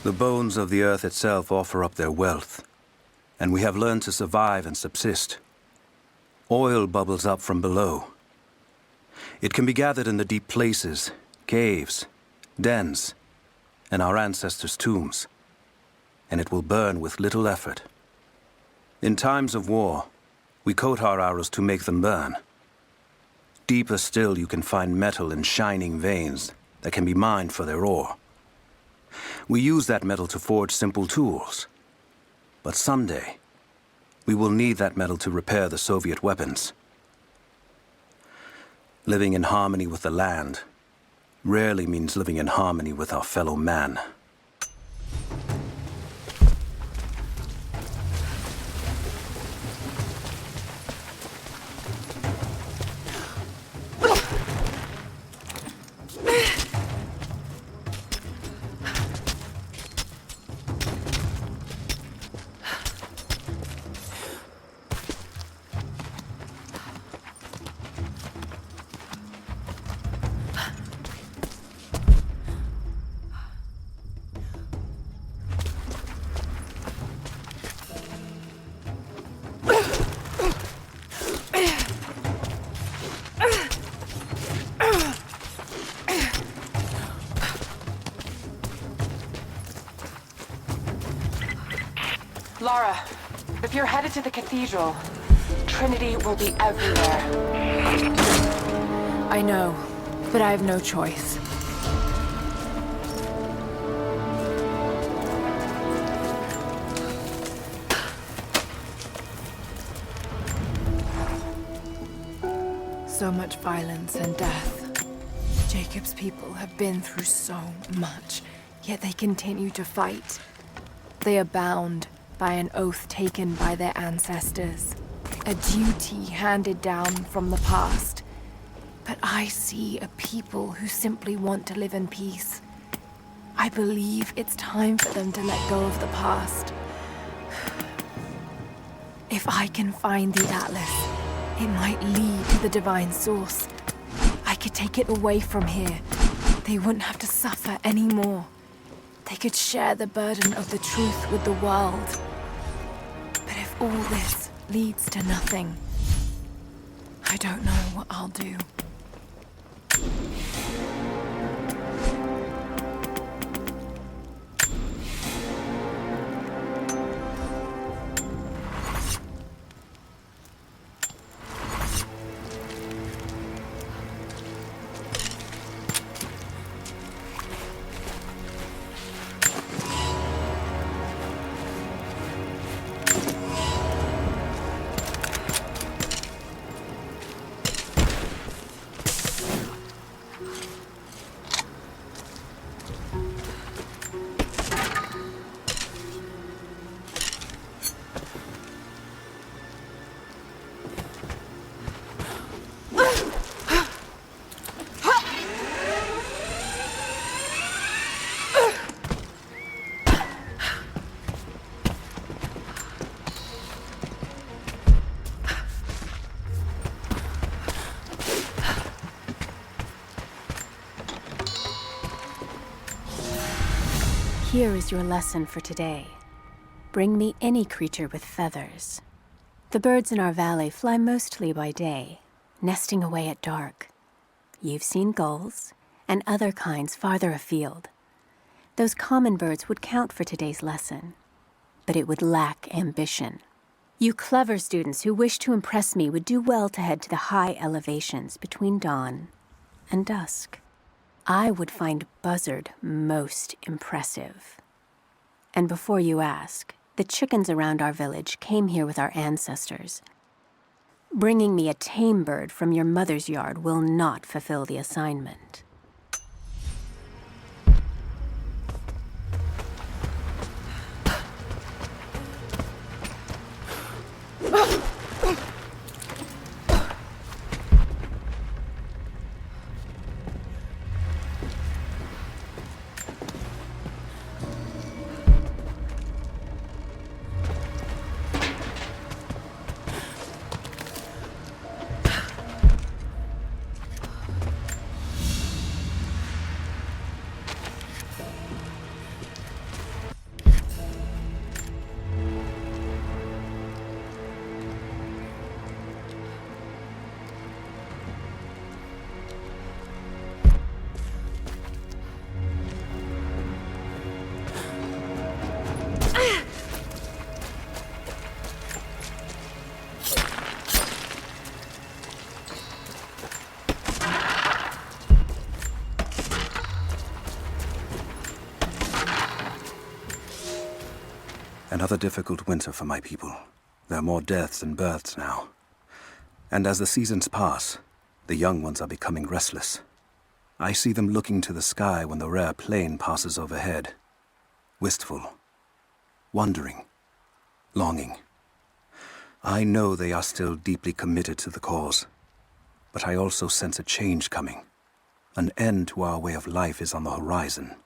The bones of the earth itself offer up their wealth, and we have learned to survive and subsist. Oil bubbles up from below. It can be gathered in the deep places, caves, dens, and our ancestors' tombs, and it will burn with little effort. In times of war, we coat our arrows to make them burn. Deeper still, you can find metal in shining veins that can be mined for their ore. We use that metal to forge simple tools. But someday, we will need that metal to repair the Soviet weapons. Living in harmony with the land rarely means living in harmony with our fellow man. Lara, if you're headed to the cathedral, Trinity will be everywhere. I know, but I have no choice. So much violence and death. Jacob's people have been through so much, yet they continue to fight. They are bound by an oath taken by their ancestors, a duty handed down from the past. But I see a people who simply want to live in peace. I believe it's time for them to let go of the past. If I can find the Atlas, it might lead to the divine source. I could take it away from here. They wouldn't have to suffer anymore. They could share the burden of the truth with the world. But if all this leads to nothing, I don't know what I'll do. Here is your lesson for today. Bring me any creature with feathers. The birds in our valley fly mostly by day, nesting away at dark. You've seen gulls and other kinds farther afield. Those common birds would count for today's lesson, but it would lack ambition. You clever students who wish to impress me would do well to head to the high elevations between dawn and dusk. I would find Buzzard most impressive. And before you ask, the chickens around our village came here with our ancestors. Bringing me a tame bird from your mother's yard will not fulfill the assignment. Another difficult winter for my people. There are more deaths than births now. And as the seasons pass, the young ones are becoming restless. I see them looking to the sky when the rare plane passes overhead. Wistful. Wondering. Longing. I know they are still deeply committed to the cause. But I also sense a change coming. An end to our way of life is on the horizon.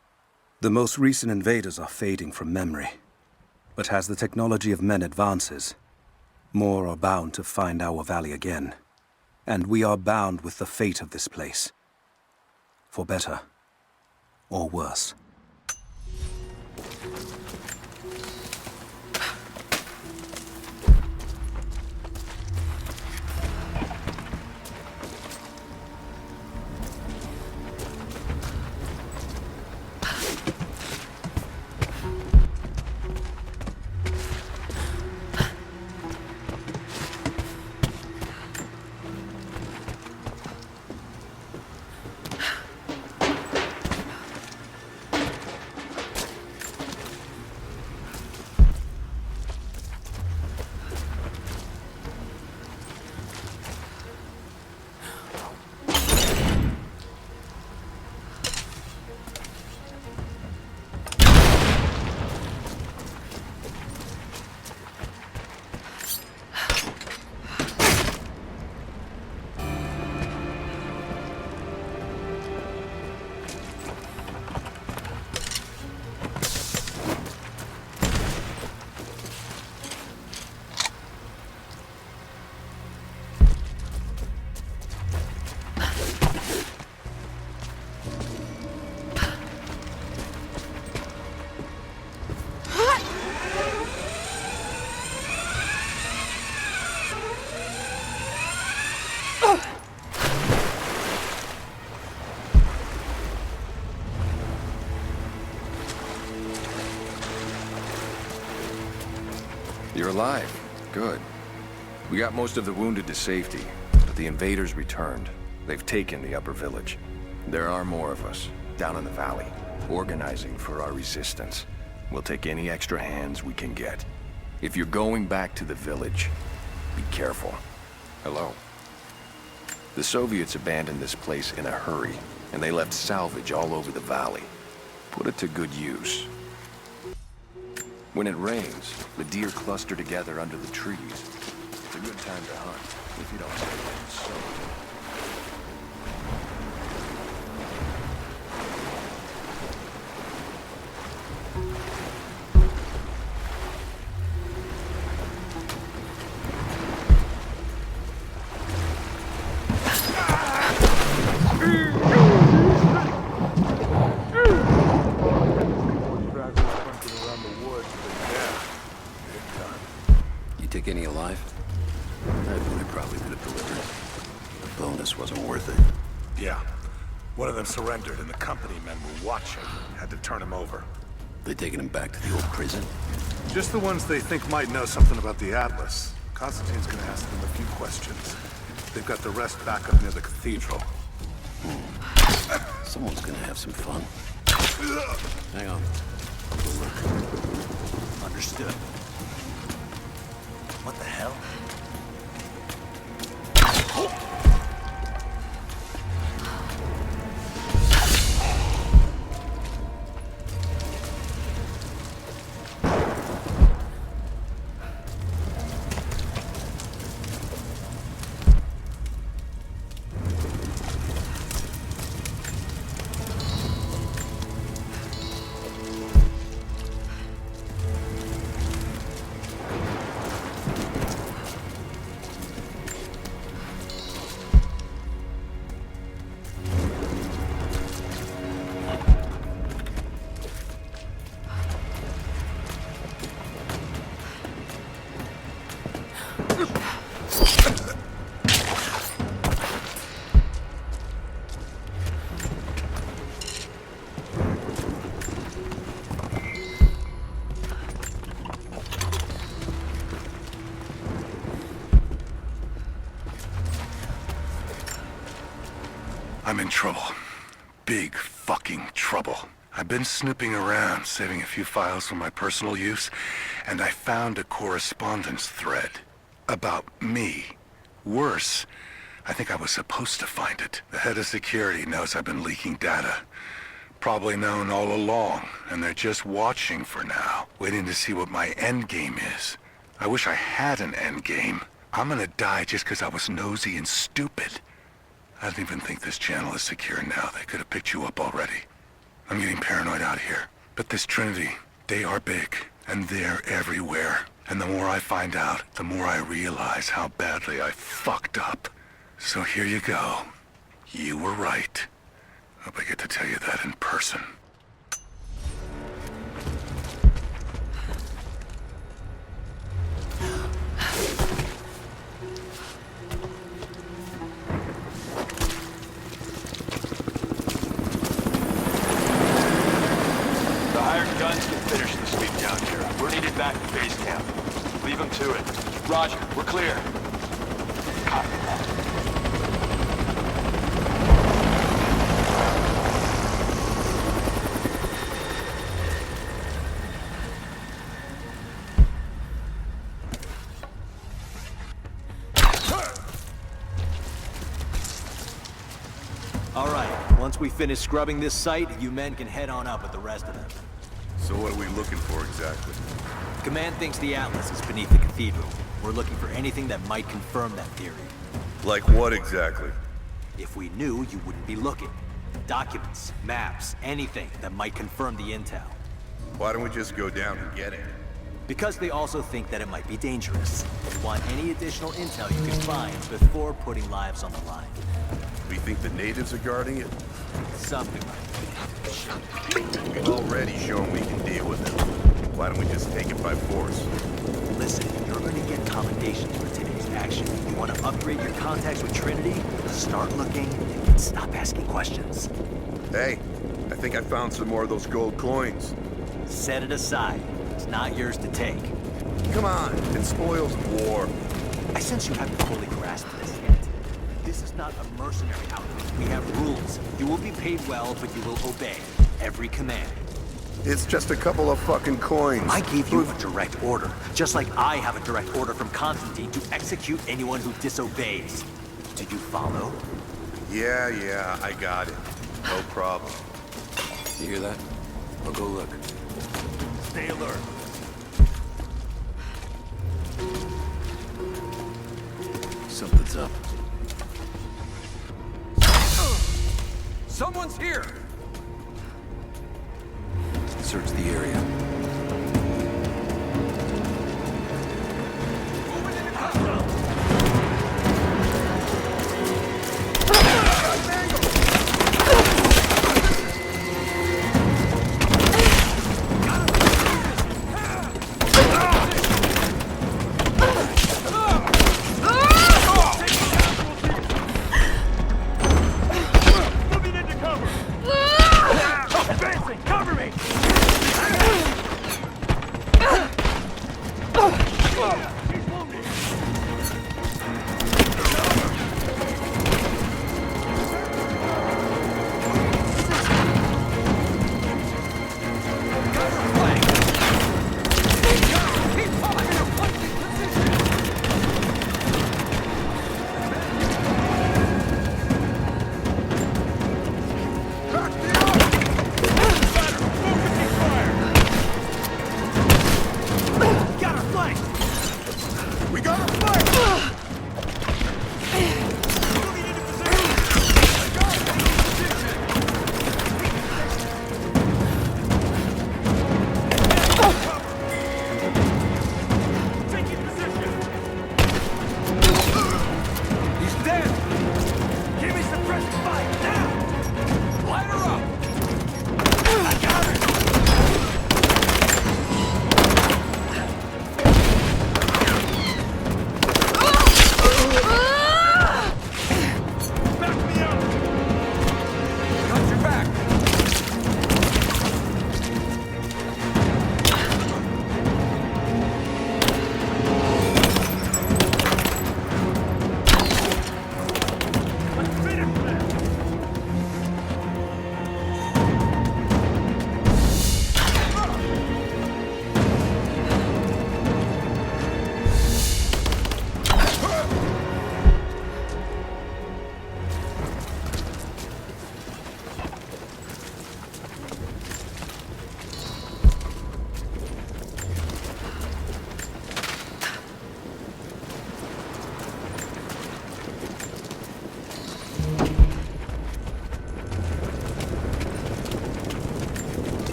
The most recent invaders are fading from memory. But as the technology of men advances, more are bound to find our valley again. And we are bound with the fate of this place. For better or worse. You're alive. Good. We got most of the wounded to safety, but the invaders returned. They've taken the upper village. There are more of us, down in the valley, organizing for our resistance. We'll take any extra hands we can get. If you're going back to the village, be careful. Hello? The Soviets abandoned this place in a hurry, and they left salvage all over the valley. Put it to good use. When it rains, the deer cluster together under the trees. It's a good time to hunt, if you don't stay in the sun. Take any alive? I probably could have delivered. The bonus wasn't worth it. Yeah. One of them surrendered and the company men were watching. Had to turn him over. They taking him back to the old prison? Just the ones they think might know something about the Atlas. Constantine's gonna ask them a few questions. They've got the rest back up near the cathedral. Someone's gonna have some fun. Hang on. I'll go look. Understood. What the hell? I'm in trouble. Big fucking trouble. I've been snooping around, saving a few files for my personal use, and I found a correspondence thread about me. Worse, I think I was supposed to find it. The head of security knows I've been leaking data. Probably known all along, and they're just watching for now, waiting to see what my endgame is. I wish I had an endgame. I'm gonna die just because I was nosy and stupid. I don't even think this channel is secure now. They could have picked you up already. I'm getting paranoid out here. But this Trinity, they are big, and they're everywhere. And the more I find out, the more I realize how badly I fucked up. So here you go. You were right. Hope I get to tell you that in person. The hired guns can finish the sweep down here. We're needed back at base camp. Leave them to it. Roger, we're clear. Copy that. All right, once we finish scrubbing this site, you men can head on up with the rest of them. So what are we looking for exactly? Command thinks the Atlas is beneath the cathedral. We're looking for anything that might confirm that theory. Like what exactly? If we knew, you wouldn't be looking. Documents, maps, anything that might confirm the intel. Why don't we just go down and get it? Because they also think that it might be dangerous. They want any additional intel you can find before putting lives on the line. We think the natives are guarding it? Something like that. We've already shown we can deal with it. Why don't we just take it by force? Listen, you're gonna get commendations for today's action. You want to upgrade your contacts with Trinity? Start looking and stop asking questions. Hey, I think I found some more of those gold coins. Set it aside. It's not yours to take. Come on, it spoils war. I sense you haven't fully grasped this yet. This is not a mercenary outfit. We have rules. You will be paid well, but you will obey every command. It's just a couple of fucking coins. I gave you a direct order, just like I have a direct order from Constantine to execute anyone who disobeys. Do you follow? Yeah, I got it. No problem. You hear that? I'll go look. Stay alert. Something's up. Someone's here! Search the area.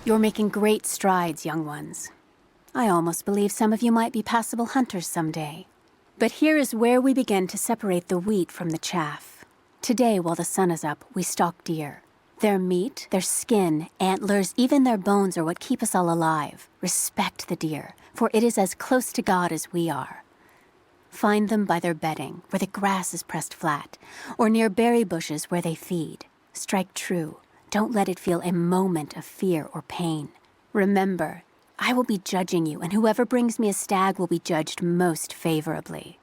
You're making great strides, young ones. I almost believe some of you might be passable hunters someday. But here is where we begin to separate the wheat from the chaff. Today, while the sun is up, we stalk deer. Their meat, their skin, antlers, even their bones are what keep us all alive. Respect the deer, for it is as close to God as we are. Find them by their bedding, where the grass is pressed flat, or near berry bushes where they feed. Strike true. Don't let it feel a moment of fear or pain. Remember, I will be judging you, and whoever brings me a stag will be judged most favorably.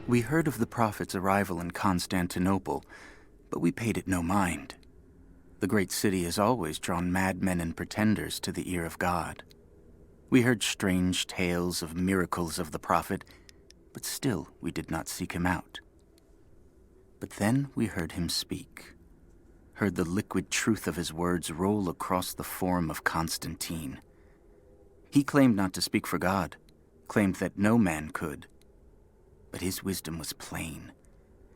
We heard of the Prophet's arrival in Constantinople, but we paid it no mind. The great city has always drawn madmen and pretenders to the ear of God. We heard strange tales of miracles of the Prophet, but still we did not seek him out. But then we heard him speak, heard the liquid truth of his words roll across the forum of Constantine. He claimed not to speak for God, claimed that no man could. But his wisdom was plain,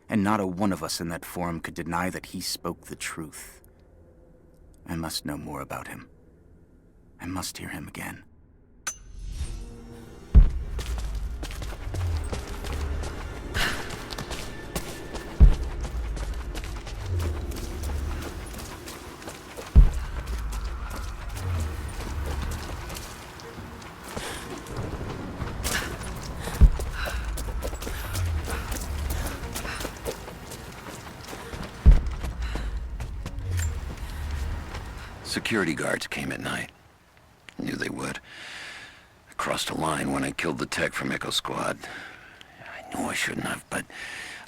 and not a one of us in that forum could deny that he spoke the truth. I must know more about him. I must hear him again. Security guards came at night. Knew they would. I crossed a line when I killed the tech from Echo Squad. I knew I shouldn't have, but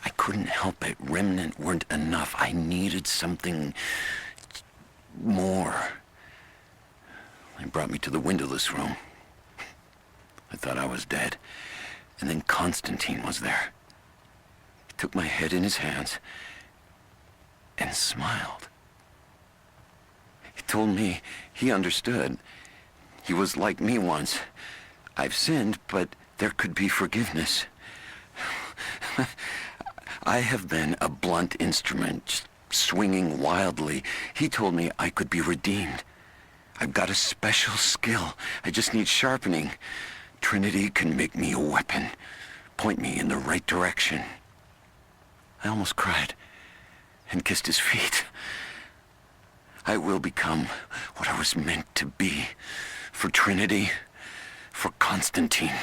I couldn't help it. Remnant weren't enough. I needed something more. They brought me to the windowless room. I thought I was dead. And then Constantine was there. He took my head in his hands and smiled. He told me he understood. He was like me once. I've sinned, but there could be forgiveness. I have been a blunt instrument, swinging wildly. He told me I could be redeemed. I've got a special skill. I just need sharpening. Trinity can make me a weapon, point me in the right direction. I almost cried and kissed his feet. I will become what I was meant to be. For Trinity, for Constantine.